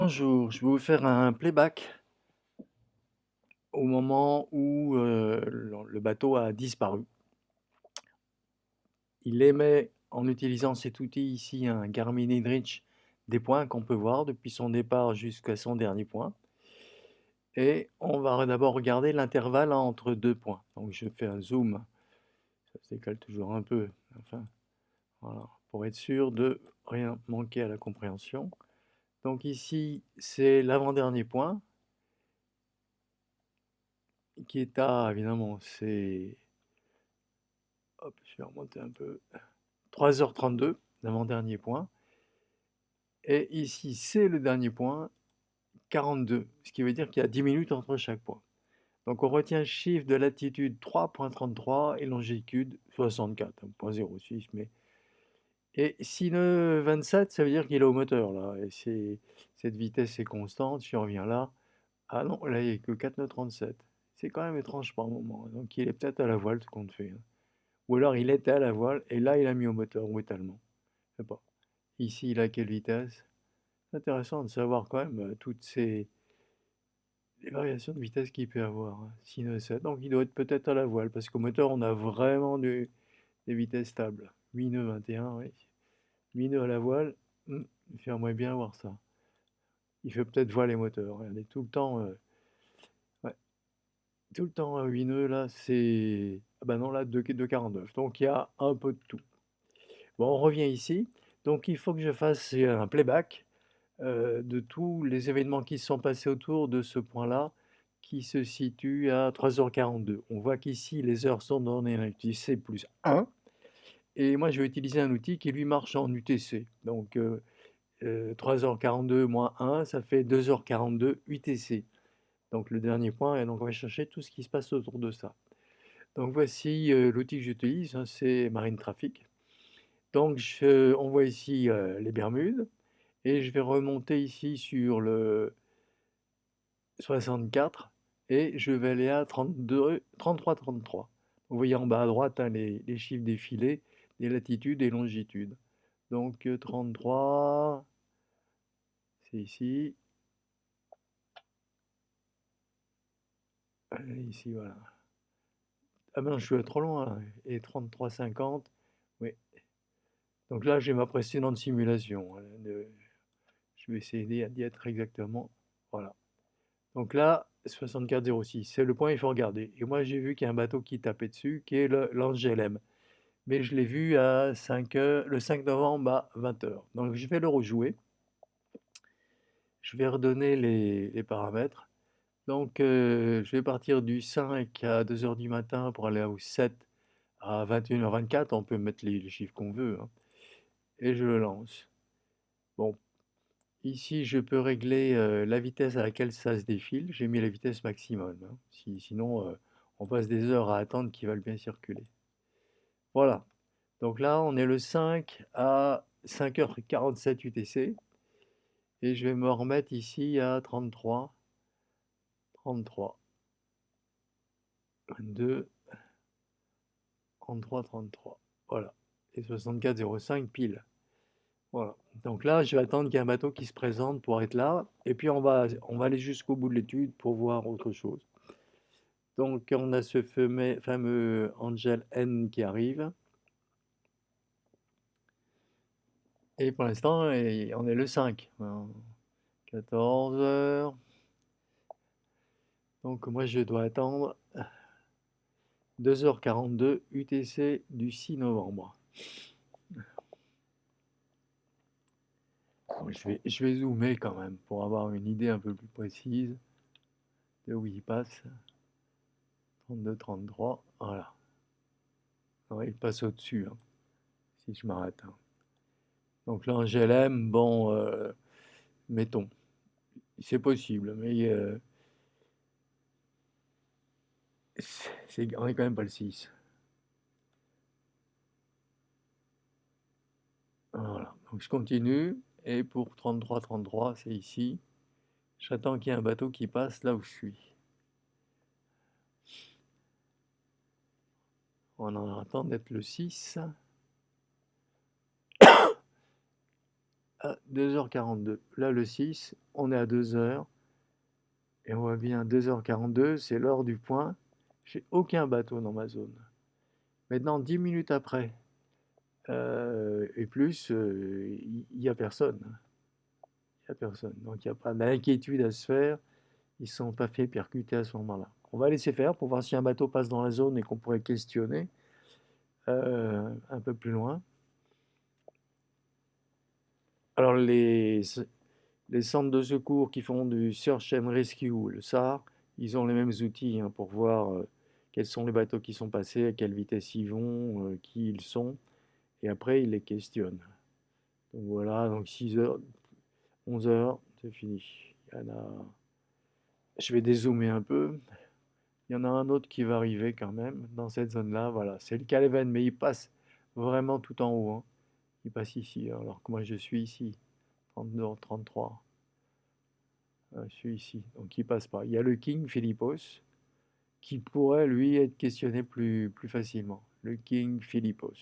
Bonjour, je vais vous faire un playback au moment où le bateau a disparu. Il émet en utilisant cet outil ici, un Garmin Inrich, des points qu'on peut voir depuis son départ jusqu'à son dernier point. Et on va d'abord regarder l'intervalle entre deux points. Donc je fais un zoom, ça se décale toujours un peu, enfin voilà, pour être sûr de rien manquer à la compréhension. Donc ici, c'est l'avant-dernier point qui est à, évidemment, c'est, hop, je vais remonter un peu, 3h32, l'avant-dernier point. Et ici, c'est le dernier point, 42, ce qui veut dire qu'il y a 10 minutes entre chaque point. Donc on retient le chiffre de latitude 3.33 et longitude 64.06. Et sinus 27, ça veut dire qu'il est au moteur là. Et cette vitesse est constante. Si on revient là, ah non, là il n'y a que 4 nœuds 37. C'est quand même étrange par moment. Donc il est peut-être à la voile ce qu'on fait, hein. Ou alors il était à la voile et là il a mis au moteur brutalement. Je sais pas. Ici, il a quelle vitesse? C'est intéressant de savoir quand même toutes les variations de vitesse qu'il peut avoir, hein. 6 nœuds 7. Donc il doit être peut-être à la voile, parce qu'au moteur, on a vraiment des vitesses stables. 8 nœuds 21, oui. 8 nœuds à la voile, j'aimerais bien voir ça. Il fait peut-être voile les moteurs. Regardez, tout le temps, ouais, tout le temps à 8 nœuds, là, c'est. Ah bah non, là, 2,49. Donc il y a un peu de tout. Bon, on revient ici. Donc il faut que je fasse un playback de tous les événements qui se sont passés autour de ce point-là, qui se situe à 3h42. On voit qu'ici, les heures sont données en UTC plus 1. Et moi, je vais utiliser un outil qui, lui, marche en UTC. Donc, 3h42 moins 1, ça fait 2h42 UTC. Donc, le dernier point, et donc on va chercher tout ce qui se passe autour de ça. Donc, voici l'outil que j'utilise, hein, c'est Marine Traffic. Donc, on voit ici les Bermudes. Et je vais remonter ici sur le 64 et je vais aller à 32, 33, 33. Vous voyez en bas à droite, hein, les chiffres défilés, les latitudes et longitudes. Donc 33, c'est ici. Ici, voilà. Ah ben non, je suis trop loin, là. Et 33, 50, oui. Donc là, j'ai ma précédente simulation, hein, je vais essayer d'y être exactement. Voilà. Donc là, 64,06, c'est le point, il faut regarder. Et moi, j'ai vu qu'il y a un bateau qui tapait dessus, qui est l'Angel M. Mais je l'ai vu à 5 heures, le 5 novembre à 20 heures. Donc je vais le rejouer. Je vais redonner les paramètres. Donc je vais partir du 5 à 2 heures du matin pour aller au 7 à 21h24. On peut mettre les chiffres qu'on veut, hein. Et je le lance. Bon, ici je peux régler la vitesse à laquelle ça se défile. J'ai mis la vitesse maximum, hein. Sinon, on passe des heures à attendre qu'ils veulent bien circuler. Voilà. Donc là, on est le 5 à 5h47 UTC. Et je vais me remettre ici à 33, 33, 22, 33, 33. Voilà. Et 64,05 pile. Voilà. Donc là, je vais attendre qu'il y ait un bateau qui se présente pour être là. Et puis, on va aller jusqu'au bout de l'étude pour voir autre chose. Donc, on a ce fameux Angel N qui arrive. Et pour l'instant, on est le 5. 14 heures. Donc, moi, je dois attendre 2h42 UTC du 6 novembre. Bon, je vais zoomer quand même pour avoir une idée un peu plus précise de où il passe. 32, 33, voilà. Ouais, il passe au-dessus, hein, si je m'arrête, hein. Donc là, en GLM, bon, mettons, c'est possible, mais on n'est quand même pas le 6. Voilà, donc je continue, et pour 33, 33, c'est ici. J'attends qu'il y ait un bateau qui passe là où je suis. On en attend d'être le 6. à 2h42. Là, le 6, on est à 2h. Et on voit bien 2h42, c'est l'heure du point. J'ai aucun bateau dans ma zone. Maintenant, 10 minutes après, et plus, il n'y a personne. Il n'y a personne. Donc, il n'y a pas d'inquiétude à se faire. Ils ne sont pas fait percuter à ce moment-là. On va laisser faire pour voir si un bateau passe dans la zone et qu'on pourrait questionner un peu plus loin. Alors, les centres de secours qui font du Search and Rescue, le SAR, ils ont les mêmes outils hein, pour voir quels sont les bateaux qui sont passés, à quelle vitesse ils vont, qui ils sont, et après ils les questionnent. Donc voilà, donc 6 heures, 11 heures, c'est fini. Il y en a... Je vais dézoomer un peu. Il y en a un autre qui va arriver quand même dans cette zone-là. Voilà, c'est le Caleven, mais il passe vraiment tout en haut, hein. Il passe ici, alors que moi je suis ici, 32, 33. Je suis ici, donc il passe pas. Il y a le King Philippos qui pourrait lui être questionné plus facilement. Le King Philippos.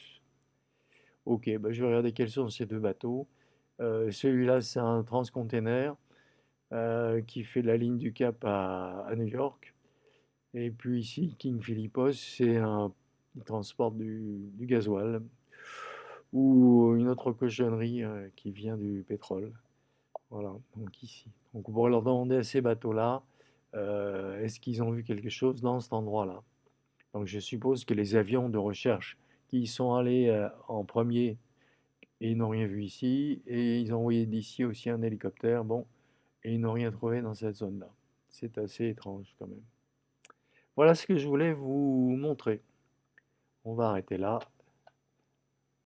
Ok, bah, je vais regarder quels sont ces deux bateaux. Celui-là, c'est un transcontainer qui fait la ligne du Cap à New York. Et puis ici, King Philippos, c'est un il transporte du gasoil ou une autre cochonnerie qui vient du pétrole. Voilà, donc ici. Donc on pourrait leur demander à ces bateaux-là, est-ce qu'ils ont vu quelque chose dans cet endroit-là? Donc je suppose que les avions de recherche qui y sont allés en premier et ils n'ont rien vu ici, et ils ont envoyé d'ici aussi un hélicoptère, bon, et ils n'ont rien trouvé dans cette zone-là. C'est assez étrange quand même. Voilà ce que je voulais vous montrer. On va arrêter là.